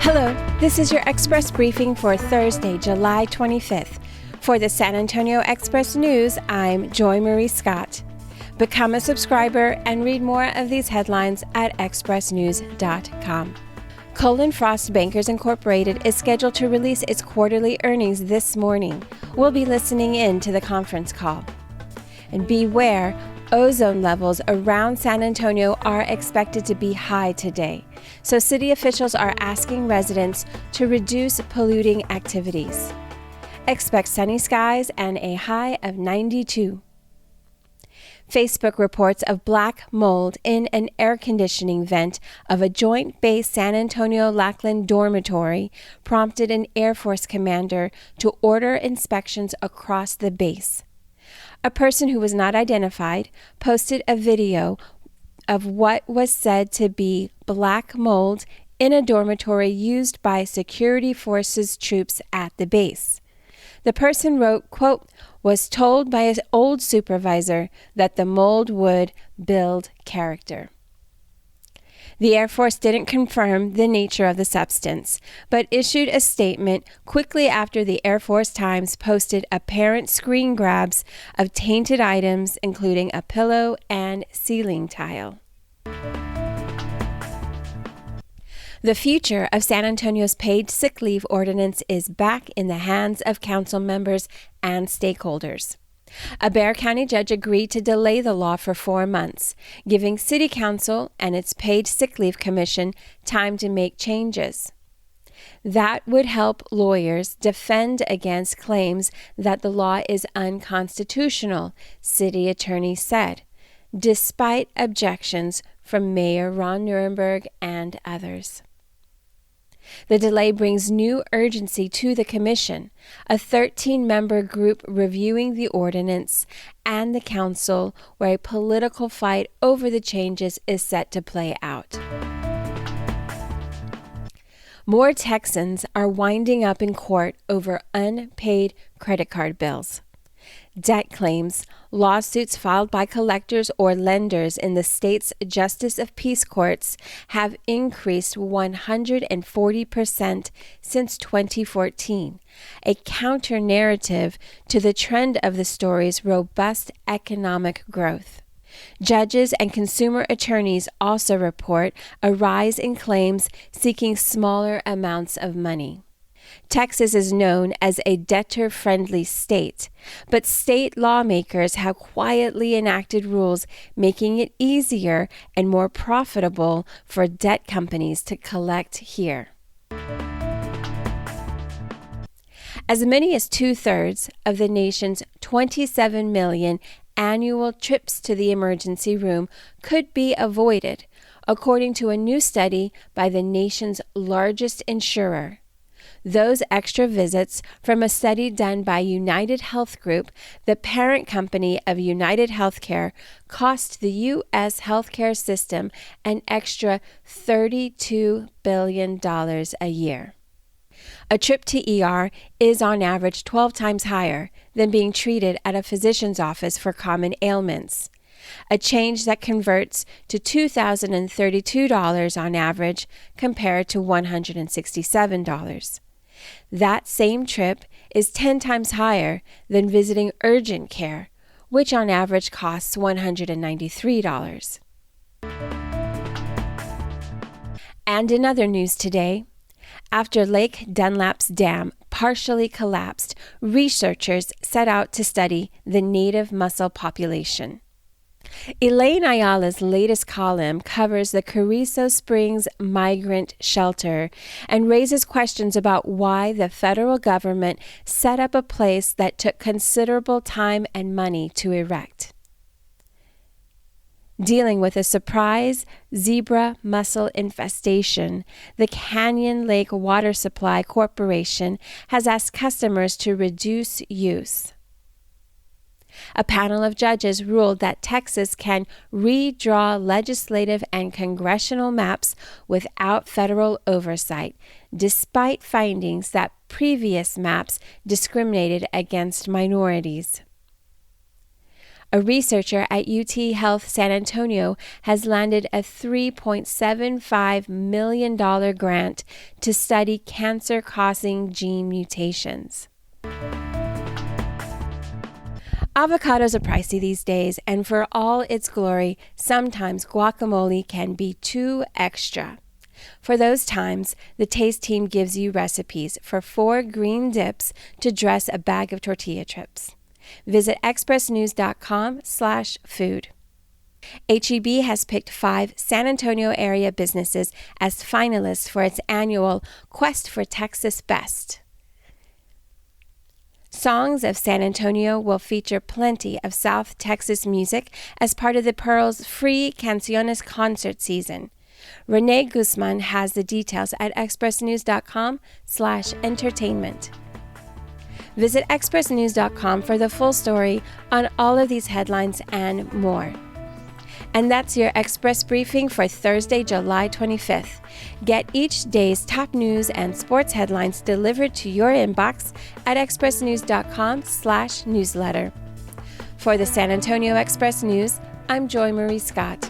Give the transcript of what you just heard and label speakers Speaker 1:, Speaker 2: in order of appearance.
Speaker 1: Hello, this is your Express briefing for Thursday, July 25th. For the San Antonio Express News, I'm Joy Marie Scott. Become a subscriber and read more of these headlines at expressnews.com. Cullen/Frost Bankers Incorporated is scheduled to release its quarterly earnings this morning. We'll be listening in to the conference call. And beware, ozone levels around San Antonio are expected to be high today, so city officials are asking residents to reduce polluting activities. Expect sunny skies and a high of 92. Facebook reports of black mold in an air conditioning vent of a Joint Base San Antonio-Lackland dormitory prompted an Air Force commander to order inspections across the base. A person who was not identified posted a video of what was said to be black mold in a dormitory used by security forces troops at the base. The person wrote, quote, "Was told by his old supervisor that the mold would build character." The Air Force didn't confirm the nature of the substance, but issued a statement quickly after the Air Force Times posted apparent screen grabs of tainted items, including a pillow and ceiling tile. The future of San Antonio's paid sick leave ordinance is back in the hands of council members and stakeholders. A Bexar County judge agreed to delay the law for 4 months, giving City Council and its Paid Sick Leave Commission time to make changes. That would help lawyers defend against claims that the law is unconstitutional, City Attorney said, despite objections from Mayor Ron Nirenberg and others. The delay brings new urgency to the Commission, a 13-member group reviewing the ordinance, and the Council, where a political fight over the changes is set to play out. More Texans are winding up in court over unpaid credit card bills. Debt claims, lawsuits filed by collectors or lenders in the state's Justice of Peace courts have increased 140% since 2014, a counter-narrative to the trend of the story's robust economic growth. Judges and consumer attorneys also report a rise in claims seeking smaller amounts of money. Texas is known as a debtor-friendly state, but state lawmakers have quietly enacted rules making it easier and more profitable for debt companies to collect here. As many as 2/3 of the nation's 27 million annual trips to the emergency room could be avoided, according to a new study by the nation's largest insurer. Those extra visits from a study done by United Health Group, the parent company of United Healthcare, cost the U.S. healthcare system an extra $32 billion a year. A trip to ER is on average 12 times higher than being treated at a physician's office for common ailments, a change that converts to $2,032 on average compared to $167. That same trip is 10 times higher than visiting urgent care, which on average costs $193. And in other news today, after Lake Dunlap's dam partially collapsed, researchers set out to study the native mussel population. Elaine Ayala's latest column covers the Carrizo Springs Migrant Shelter and raises questions about why the federal government set up a place that took considerable time and money to erect. Dealing with a surprise zebra mussel infestation, the Canyon Lake Water Supply Corporation has asked customers to reduce use. A panel of judges ruled that Texas can redraw legislative and congressional maps without federal oversight, despite findings that previous maps discriminated against minorities. A researcher at UT Health San Antonio has landed a $3.75 million grant to study cancer-causing gene mutations. Avocados are pricey these days, and for all its glory, sometimes guacamole can be too extra. For those times, the Taste Team gives you recipes for 4 green dips to dress a bag of tortilla chips. Visit expressnews.com/food. H-E-B has picked 5 San Antonio area businesses as finalists for its annual Quest for Texas Best. Songs of San Antonio will feature plenty of South Texas music as part of the Pearl's free Canciones concert season. Renee Guzman has the details at expressnews.com/entertainment. Visit expressnews.com for the full story on all of these headlines and more. And that's your Express Briefing for Thursday, July 25th. Get each day's top news and sports headlines delivered to your inbox at expressnews.com/newsletter. For the San Antonio Express News, I'm Joy Marie Scott.